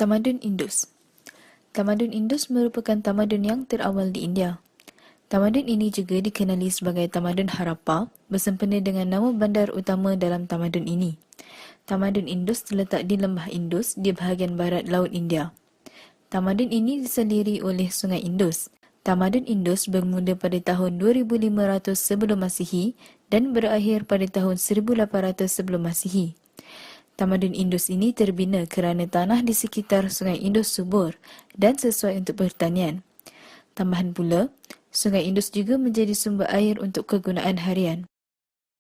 Tamadun Indus. Tamadun Indus merupakan tamadun yang terawal di India. Tamadun ini juga dikenali sebagai Tamadun Harappa bersempena dengan nama bandar utama dalam tamadun ini. Tamadun Indus terletak di lembah Indus di bahagian barat Laut India. Tamadun ini diseliri oleh Sungai Indus. Tamadun Indus bermula pada tahun 2500 sebelum Masihi dan berakhir pada tahun 1800 sebelum Masihi. Tamadun Indus ini terbina kerana tanah di sekitar Sungai Indus subur dan sesuai untuk pertanian. Tambahan pula, Sungai Indus juga menjadi sumber air untuk kegunaan harian.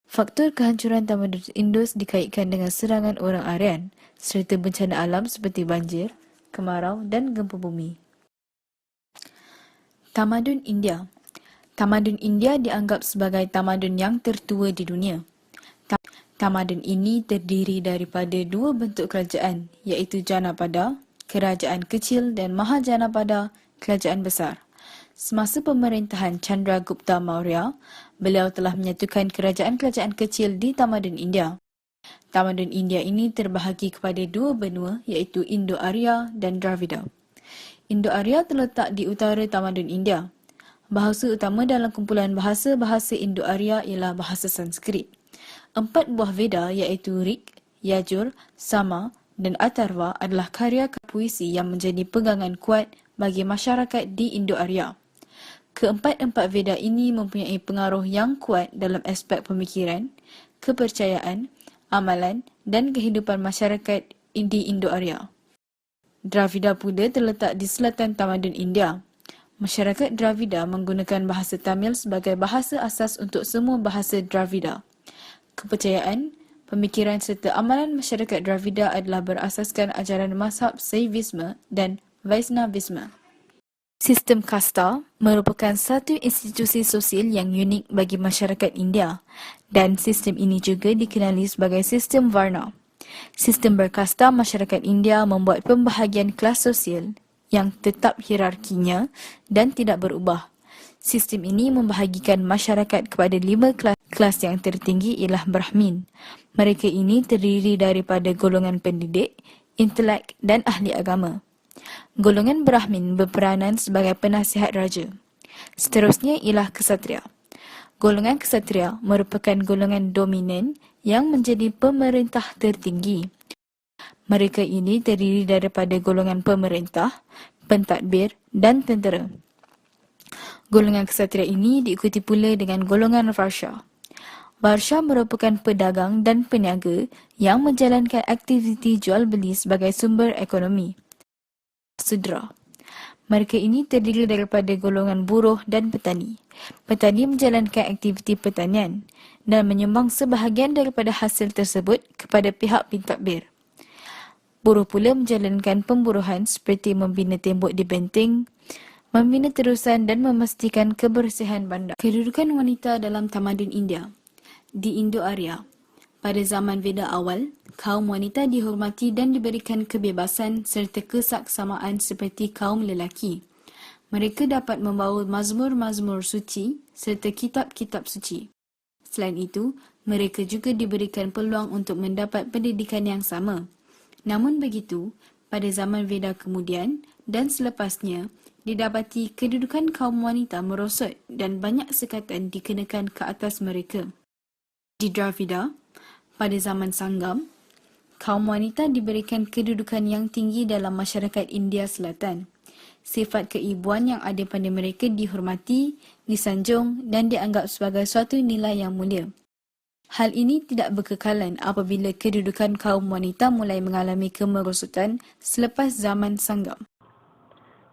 Faktor kehancuran Tamadun Indus dikaitkan dengan serangan orang Aryan serta bencana alam seperti banjir, kemarau dan gempa bumi. Tamadun India. Tamadun India dianggap sebagai tamadun yang tertua di dunia. Tamadun ini terdiri daripada dua bentuk kerajaan, iaitu Janapada, kerajaan kecil, dan Mahajanapada, kerajaan besar. Semasa pemerintahan Chandragupta Maurya, beliau telah menyatukan kerajaan-kerajaan kecil di Tamadun India. Tamadun India ini terbahagi kepada dua benua iaitu Indo-Arya dan Dravida. Indo-Arya terletak di utara Tamadun India. Bahasa utama dalam kumpulan bahasa-bahasa Indo-Arya ialah bahasa Sanskrit. 4 buah Veda iaitu Rig, Yajur, Sama dan Atharva adalah karya puisi yang menjadi pegangan kuat bagi masyarakat di Indo-Arya. Keempat-empat Veda ini mempunyai pengaruh yang kuat dalam aspek pemikiran, kepercayaan, amalan dan kehidupan masyarakat di Indo-Arya. Dravida pula terletak di selatan Tamadun India. Masyarakat Dravida menggunakan bahasa Tamil sebagai bahasa asas untuk semua bahasa Dravida. Kepercayaan, pemikiran serta amalan masyarakat Dravida adalah berasaskan ajaran mazhab Saivisme dan Vaishnavisme. Sistem kasta merupakan satu institusi sosial yang unik bagi masyarakat India dan sistem ini juga dikenali sebagai sistem Varna. Sistem berkasta masyarakat India membuat pembahagian kelas sosial yang tetap hierarkinya dan tidak berubah. Sistem ini membahagikan masyarakat kepada 5 kelas. Kelas yang tertinggi ialah Brahmin. Mereka ini terdiri daripada golongan pendidik, intelek dan ahli agama. Golongan Brahmin berperanan sebagai penasihat raja. Seterusnya ialah Ksatria. Golongan Ksatria merupakan golongan dominan yang menjadi pemerintah tertinggi. Mereka ini terdiri daripada golongan pemerintah, pentadbir dan tentera. Golongan Ksatria ini diikuti pula dengan golongan Varsya. Varsya merupakan pedagang dan peniaga yang menjalankan aktiviti jual beli sebagai sumber ekonomi. Sudra. Mereka ini terdiri daripada golongan buruh dan petani. Petani menjalankan aktiviti pertanian dan menyumbang sebahagian daripada hasil tersebut kepada pihak pentadbir. Buruh pula menjalankan pemburuhan seperti membina tembok di benteng, membina terusan dan memastikan kebersihan bandar. Kedudukan wanita dalam tamadun India. Di Indo-Arya, pada zaman Veda awal, kaum wanita dihormati dan diberikan kebebasan serta kesaksamaan seperti kaum lelaki. Mereka dapat membawa mazmur-mazmur suci serta kitab-kitab suci. Selain itu, mereka juga diberikan peluang untuk mendapat pendidikan yang sama. Namun begitu, pada zaman Veda kemudian dan selepasnya, didapati kedudukan kaum wanita merosot dan banyak sekatan dikenakan ke atas mereka. Di Dravida, pada zaman Sangam, kaum wanita diberikan kedudukan yang tinggi dalam masyarakat India Selatan. Sifat keibuan yang ada pada mereka dihormati, disanjung dan dianggap sebagai suatu nilai yang mulia. Hal ini tidak berkekalan apabila kedudukan kaum wanita mulai mengalami kemerosotan selepas zaman Sangam.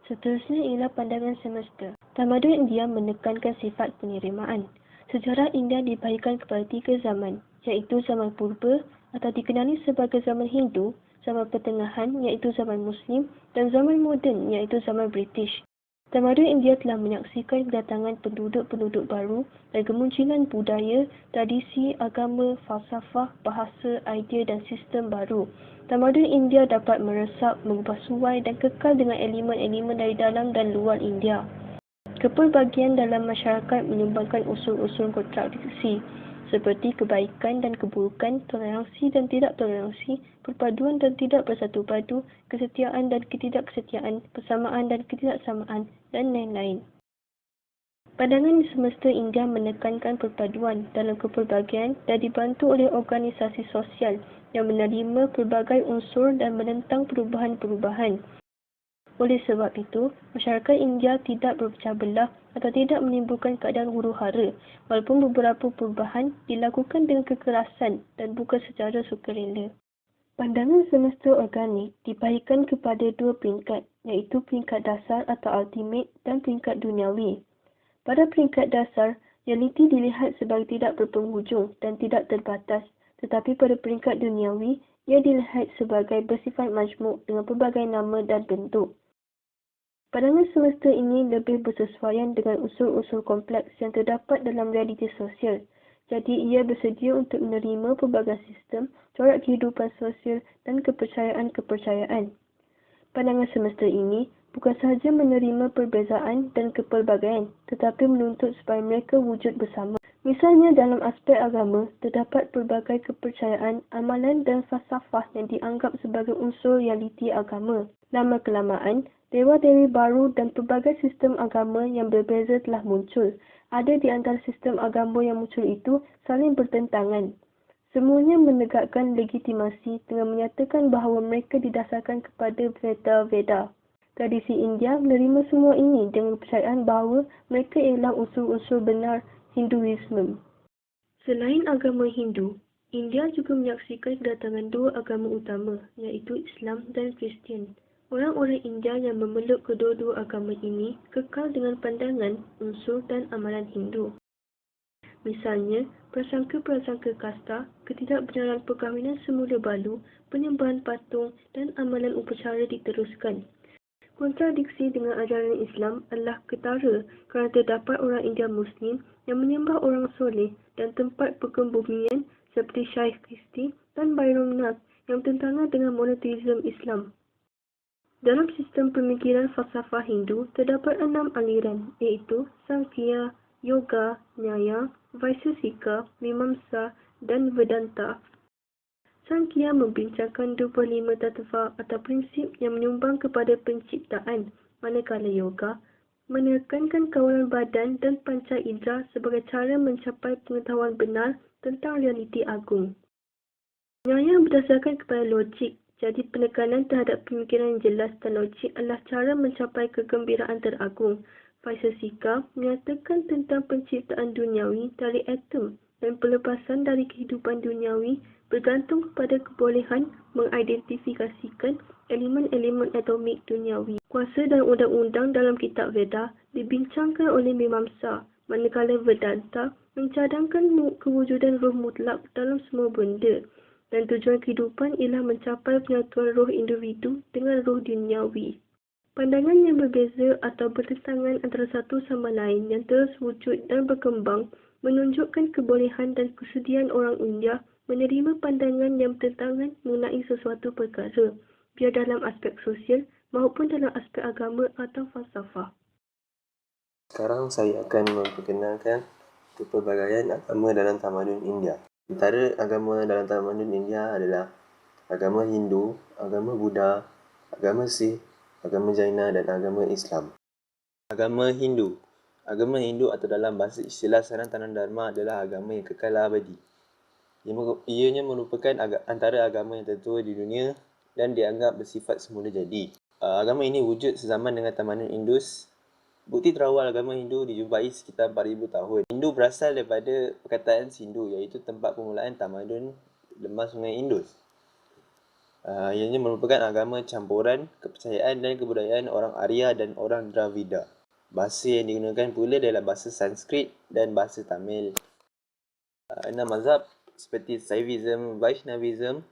Seterusnya ialah pandangan semesta. Tamadun India menekankan sifat penerimaan. Sejarah India dibahagikan kepada 3 zaman, iaitu zaman purba atau dikenali sebagai zaman Hindu, zaman pertengahan iaitu zaman Muslim dan zaman moden iaitu zaman British. Tamadun India telah menyaksikan kedatangan penduduk-penduduk baru dan kemunculan budaya, tradisi, agama, falsafah, bahasa, idea dan sistem baru. Tamadun India dapat meresap, mengubah suai dan kekal dengan elemen-elemen dari dalam dan luar India. Kepelbagian dalam masyarakat menyumbangkan unsur-unsur kontradiksi seperti kebaikan dan keburukan, toleransi dan tidak toleransi, perpaduan dan tidak bersatu padu, kesetiaan dan ketidakkesetiaan, persamaan dan ketidaksamaan, dan lain-lain. Pandangan semesta India menekankan perpaduan dalam kepelbagian dan dibantu oleh organisasi sosial yang menerima pelbagai unsur dan menentang perubahan-perubahan. Oleh sebab itu, masyarakat India tidak berpecah belah atau tidak menimbulkan keadaan huru-hara, walaupun beberapa perubahan dilakukan dengan kekerasan dan bukan secara sukarela. Pandangan semesta organik dibahagikan kepada dua peringkat, iaitu peringkat dasar atau ultimate dan peringkat duniawi. Pada peringkat dasar, realiti dilihat sebagai tidak berpenghujung dan tidak terbatas, tetapi pada peringkat duniawi, ia dilihat sebagai bersifat majmuk dengan pelbagai nama dan bentuk. Pandangan semesta ini lebih bersesuaian dengan unsur-unsur kompleks yang terdapat dalam realiti sosial. Jadi, ia bersedia untuk menerima pelbagai sistem, corak kehidupan sosial dan kepercayaan-kepercayaan. Pandangan semesta ini bukan sahaja menerima perbezaan dan kepelbagaian, tetapi menuntut supaya mereka wujud bersama. Misalnya, dalam aspek agama, terdapat pelbagai kepercayaan, amalan dan falsafah yang dianggap sebagai unsur realiti agama. Lama-kelamaan, dewa-dewi baru dan pelbagai sistem agama yang berbeza telah muncul. Ada di antara sistem agama yang muncul itu saling bertentangan. Semuanya menegakkan legitimasi dengan menyatakan bahawa mereka didasarkan kepada Veda. Tradisi India menerima semua ini dengan kepercayaan bahawa mereka ialah unsur-unsur benar Hinduisme. Selain agama Hindu, India juga menyaksikan kedatangan dua agama utama, iaitu Islam dan Kristian. Orang-orang India yang memeluk kedua-dua agama ini kekal dengan pandangan, unsur dan amalan Hindu. Misalnya, prasangka-prasangka kasta, ketidakbenaran perkahwinan semula balu, penyembahan patung dan amalan upacara diteruskan. Kontradiksi dengan ajaran Islam adalah ketara kerana terdapat orang India Muslim yang menyembah orang soleh dan tempat perkebumian seperti Syekh Kristi dan Bairamnath yang bertentangan dengan monoteisme Islam. Dalam sistem pemikiran falsafah Hindu, terdapat 6 aliran, iaitu Sankhya, Yoga, Nyaya, Vaisesika, Mimamsa dan Vedanta. Sankhya membincangkan 25 tattva atau prinsip yang menyumbang kepada penciptaan, manakala Yoga menekankan kawalan badan dan panca indera sebagai cara mencapai pengetahuan benar tentang realiti agung. Nyaya berdasarkan kepada logik. Jadi, penekanan terhadap pemikiran yang jelas dan logik adalah cara mencapai kegembiraan teragung. Vaisesika menyatakan tentang penciptaan duniawi dari atom dan pelepasan dari kehidupan duniawi bergantung kepada kebolehan mengidentifikasikan elemen-elemen atomik duniawi. Kuasa dan undang-undang dalam kitab Veda dibincangkan oleh Mimamsa, manakala Vedanta mencadangkan kewujudan roh mutlak dalam semua benda. Dan tujuan kehidupan ialah mencapai penyatuan roh individu dengan roh duniawi. Pandangan yang berbeza atau bertentangan antara satu sama lain yang terus wujud dan berkembang menunjukkan kebolehan dan kesediaan orang India menerima pandangan yang bertentangan mengenai sesuatu perkara, biar dalam aspek sosial maupun dalam aspek agama atau falsafah. Sekarang saya akan memperkenalkan kepelbagaian agama dalam tamadun India. Antara agama dalam tamadun India adalah agama Hindu, agama Buddha, agama Sikh, agama Jaina dan agama Islam. Agama Hindu. Agama Hindu atau dalam bahasa istilah Sanatana Dharma adalah agama yang kekal abadi. Ianya merupakan antara agama yang tertua di dunia dan dianggap bersifat semula jadi. Agama ini wujud sezaman dengan tamadun Indus. Bukti terawal agama Hindu dijumpai sekitar 4,000 tahun. Hindu berasal daripada perkataan Sindhu, iaitu tempat permulaan tamadun lemah sungai Indus. Ianya merupakan agama campuran kepercayaan dan kebudayaan orang Arya dan orang Dravida. Bahasa yang digunakan pula adalah bahasa Sanskrit dan bahasa Tamil. 6 mazhab seperti Saivism, Vaishnavism,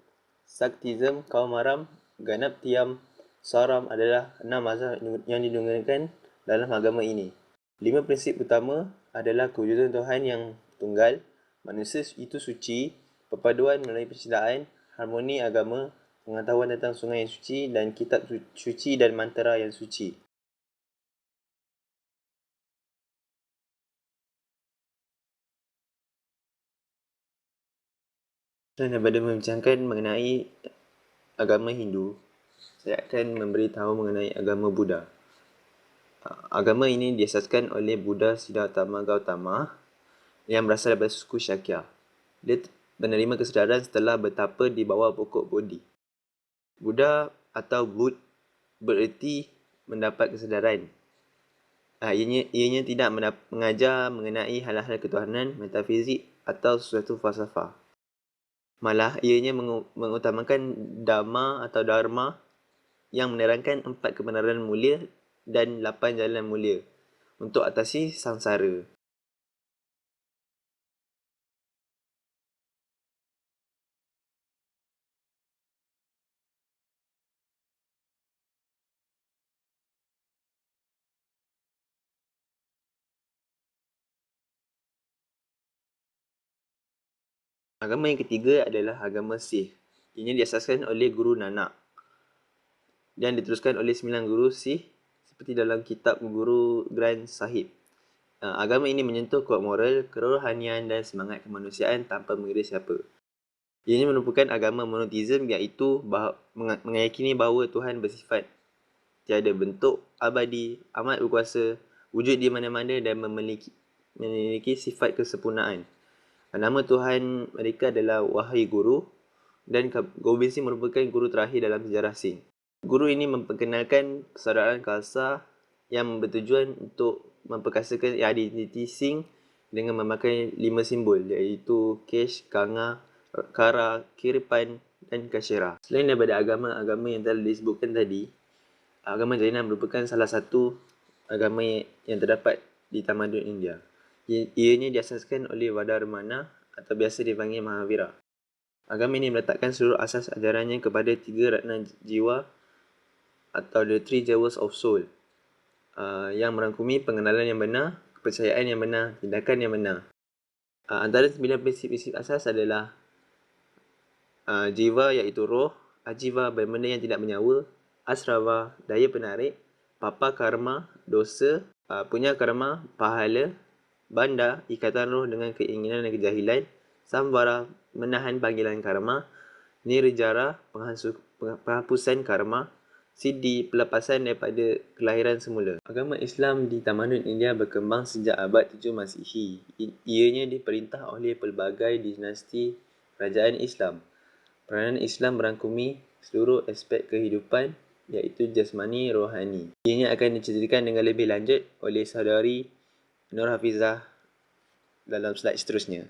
Saktism, Kaumaram, Ganaptiyam, Swaram adalah 6 mazhab yang digunakan dalam agama ini. 5 prinsip utama adalah kewujudan Tuhan yang tunggal, manusia itu suci, perpaduan melalui percintaan, harmoni agama, pengetahuan tentang sungai yang suci dan kitab suci dan mantra yang suci. Dan daripada membincangkan mengenai agama Hindu, saya akan memberitahu mengenai agama Buddha. Agama ini diasaskan oleh Buddha Siddhartha Gautama yang berasal daripada suku Shakya. Dia menerima kesedaran setelah bertapa di bawah pokok Bodhi. Buddha atau Bud bererti mendapat kesedaran. Ianya tidak mengajar mengenai hal-hal ketuhanan, metafizik atau sesuatu falsafah. Malah, ianya mengutamakan Dhamma atau Dharma yang menerangkan 4 kebenaran mulia dan 8 jalan mulia untuk atasi samsara. Agama yang ketiga adalah agama Sikh. Ini diasaskan oleh Guru Nanak dan diteruskan oleh 9 guru Sikh seperti dalam kitab Guru Granth Sahib. Agama ini menyentuh kod moral, kerohanian dan semangat kemanusiaan tanpa mengira siapa. Ini merupakan agama monoteism iaitu meyakini bahawa Tuhan bersifat tiada bentuk, abadi, amat berkuasa, wujud di mana-mana dan memiliki sifat kesempurnaan. Nama Tuhan mereka adalah Wahai Guru dan Gobind Singh merupakan guru terakhir dalam sejarah Singh. Guru ini memperkenalkan persaudaraan Khalsa yang bertujuan untuk memperkasakan identiti Singh dengan memakai 5 simbol iaitu Kesh, Kanga, Kara, Kirpan dan Kashera. Selain daripada agama-agama yang telah disebutkan tadi, agama Jaina merupakan salah satu agama yang terdapat di tamadun India. Ianya diasaskan oleh Vajrayana atau biasa dipanggil Mahavira. Agama ini meletakkan seluruh asas ajarannya kepada 3 ratna jiwa atau the 3 jewels of soul yang merangkumi pengenalan yang benar, kepercayaan yang benar, tindakan yang benar. Antara 9 prinsip-prinsip asas adalah jiwa iaitu roh, ajiva benda yang tidak menyawa, asrava daya penarik, papa karma dosa, punya karma pahala, banda ikatan roh dengan keinginan dan kejahilan, samvara menahan panggilan karma, nirjara penghapusan karma, siddhi pelepasan daripada kelahiran semula. Agama Islam di tamadun India berkembang sejak abad 7 Masihi. Ianya diperintah oleh pelbagai dinasti kerajaan Islam. Peranan Islam merangkumi seluruh aspek kehidupan iaitu jasmani, rohani. Ianya akan diceritakan dengan lebih lanjut oleh saudari Nur Hafizah dalam slide seterusnya.